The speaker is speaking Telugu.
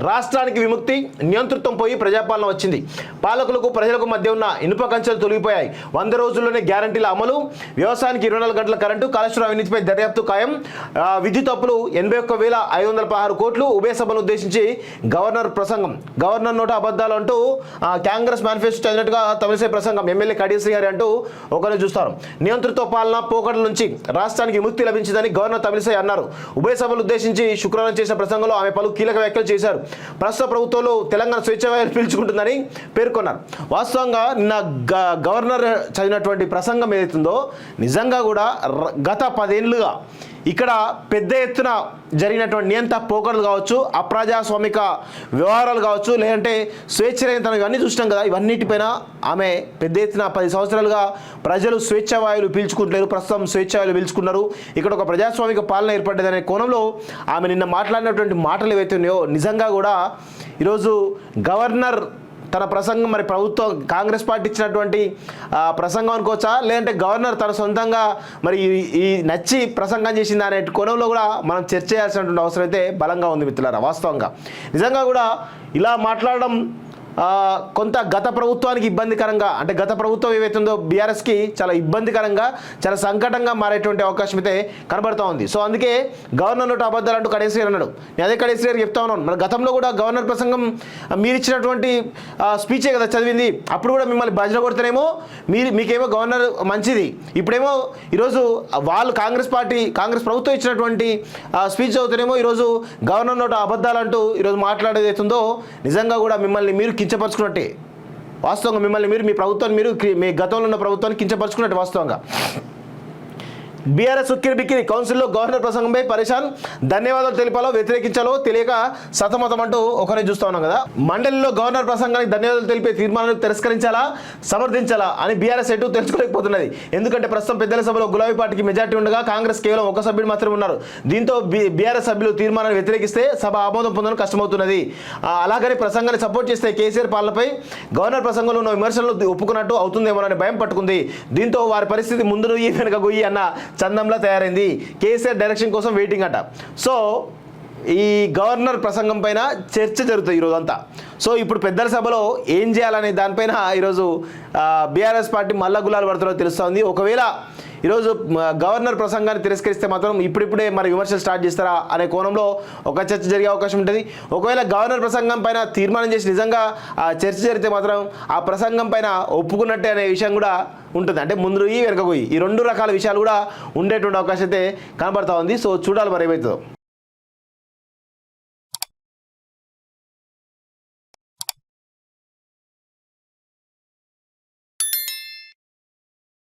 రాష్ట్రానికి విముక్తి, నియంతృత్వం పోయి ప్రజాపాలన వచ్చింది. పాలకులకు ప్రజలకు మధ్య ఉన్న ఇనుప కంచెలు తొలగిపోయాయి. 100 రోజుల్లోనే గ్యారంటీల అమలు, వ్యవసాయానికి 24 గంటల కరెంటు, కాళేశ్వరం అవినీతిపై దర్యాప్తు ఖాయం, విద్యుత్ అప్పులు 81,516 కోట్లు. ఉభయ సభను ఉద్దేశించి గవర్నర్ ప్రసంగం. గవర్నర్ నోట అబద్ధాలు అంటూ కాంగ్రెస్ మేనిఫెస్టో చదివినట్టుగా తమిళిసై ప్రసంగం. ఎమ్మెల్యే కడియశ్రీ గారి అంటూ ఒకరిని చూస్తారు. నియంతృత్వ పాలన పోకడల నుంచి రాష్ట్రానికి విముక్తి లభించిందని గవర్నర్ తమిళిసై అన్నారు. ఉభయ సభలు ఉద్దేశించి శుక్రవారం చేసిన ప్రసంగంలో ఆమె పలు కీలక వ్యాఖ్యలు చేశారు. ప్రస్తుత ప్రభుత్వంలో తెలంగాణ స్వేచ్ఛావాయులు పీల్చుకుంటుందని పేర్కొన్నారు. వాస్తవంగా నిన్న గవర్నర్ చదివినటువంటి ప్రసంగం ఏదైతుందో నిజంగా కూడా గత 10 ఏళ్ళుగా ఇక్కడ పెద్ద ఎత్తున జరిగినటువంటి నియంత పోకడలు కావచ్చు, అప్రజాస్వామిక వ్యవహారాలు కావచ్చు, లేదంటే స్వేచ్ఛరహితనం ఇవన్నీ చూసినాం కదా. ఇవన్నిటిపైన ఆమె పెద్ద ఎత్తున 10 సంవత్సరాలుగా ప్రజలు స్వేచ్ఛావాయులు పీల్చుకుంటలేరు, ప్రస్తుతం స్వేచ్ఛావాయులు పీల్చుకున్నారు, ఇక్కడ ఒక ప్రజాస్వామిక పాలన ఏర్పడ్డదనే కోణంలో ఆమె నిన్న మాట్లాడినటువంటి మాటలు ఏవైతే ఉన్నాయో నిజంగా కూడా ఈరోజు గవర్నర్ తన ప్రసంగం మరి ప్రభుత్వం కాంగ్రెస్ పార్టీ ఇచ్చినటువంటి ప్రసంగం అనుకోవచ్చా, లేదంటే గవర్నర్ తన సొంతంగా మరి ఈ నచ్చి ప్రసంగం చేసింది అనే కోణంలో కూడా మనం చర్చ చేయాల్సినటువంటి అవసరం అయితే బలంగా ఉంది మిత్రులారా. వాస్తవంగా నిజంగా కూడా ఇలా మాట్లాడడం కొంత గత ప్రభుత్వానికి ఇబ్బందికరంగా, అంటే గత ప్రభుత్వం ఏవైతుందో బీఆర్ఎస్కి చాలా ఇబ్బందికరంగా, చాలా సంకటంగా మారేటువంటి అవకాశం అయితే కనబడుతూ ఉంది. సో అందుకే గవర్నర్ నోటి అబద్ధాలు అంటూ కడేశ్వరి అన్నాడు. నేను అదే కడేశ్వరి చెప్తా ఉన్నాను, మన గతంలో కూడా గవర్నర్ ప్రసంగం మీరు ఇచ్చినటువంటి స్పీచే కదా చదివింది. అప్పుడు కూడా మిమ్మల్ని భజన కొడితేనేమో మీకేమో గవర్నర్ మంచిది, ఇప్పుడేమో ఈరోజు వాళ్ళు కాంగ్రెస్ ప్రభుత్వం ఇచ్చినటువంటి స్పీచ్ చదువుతానేమో ఈరోజు గవర్నర్ నోటి అబద్ధాలు అంటూ ఈరోజు మాట్లాడేది అవుతుందో నిజంగా కూడా మిమ్మల్ని మీరు కించపరుచుకున్నట్టే. వాస్తవంగా మిమ్మల్ని మీరు మీ ప్రభుత్వాన్ని మీ గతంలో ఉన్న ప్రభుత్వాన్ని కించపరుచుకున్నట్టు. వాస్తవంగా బీఆర్ఎస్ ఉక్కిరి బిక్కిరి, కౌన్సిల్లో గవర్నర్ ప్రసంగంపై పరేషాన్, ధన్యవాదాలు తెలిపాలో వ్యతిరేకించాలో తెలియక సతమతం అంటూ ఒకరిని చూస్తూ ఉన్నాం కదా. మండలిలో గవర్నర్ ప్రసంగానికి ధన్యవాదాలు తెలిపే తీర్మానాన్ని తిరస్కరించాలా సమర్థించాలా అని బీఆర్ఎస్ ఎటు తెలుసుకోలేకపోతున్నది. ఎందుకంటే ప్రస్తుతం పెద్దల సభలో గులాబీ పార్టీకి మెజార్టీ ఉండగా కాంగ్రెస్ కేవలం ఒక సభ్యుడు మాత్రమే ఉన్నారు. దీంతో బీఆర్ఎస్ సభ్యులు తీర్మానాన్ని వ్యతిరేకిస్తే సభ ఆమోదం పొందడం కష్టమవుతున్నది. అలాగని ప్రసంగాన్ని సపోర్ట్ చేస్తే కేసీఆర్ పాలనపై గవర్నర్ ప్రసంగంలో ఉన్న విమర్శలు ఒప్పుకున్నట్టు అవుతుందేమోనని భయం పట్టుకుంది. దీంతో వారి పరిస్థితి ముందు నుయ్యి వెనుక గొయ్యి అన్న చందంలా తయారైంది. కేసీఆర్ డైరెక్షన్ కోసం వెయిటింగ్ అట. సో ఈ గవర్నర్ ప్రసంగం పైన చర్చ జరుగుతుంది ఈరోజు అంతా. సో ఇప్పుడు పెద్దల సభలో ఏం చేయాలనే దానిపైన ఈరోజు బీఆర్ఎస్ పార్టీ మల్ల గులాలు పడుతుందో తెలుస్తుంది. ఒకవేళ ఈరోజు గవర్నర్ ప్రసంగాన్ని తిరస్కరిస్తే మాత్రం ఇప్పుడిప్పుడే మరి విమర్శలు స్టార్ట్ చేస్తారా అనే కోణంలో ఒక చర్చ జరిగే అవకాశం ఉంటుంది. ఒకవేళ గవర్నర్ ప్రసంగం పైన తీర్మానం చేసి నిజంగా ఆ చర్చ జరిగితే మాత్రం ఆ ప్రసంగం పైన ఒప్పుకున్నట్టే అనే విషయం కూడా ఉంటుంది. అంటే ముందు వెనకపోయి ఈ 2 రకాల విషయాలు కూడా ఉండేటువంటి అవకాశం అయితే కనబడతా ఉంది. సో చూడాలి మరి ఏమవుతుందో.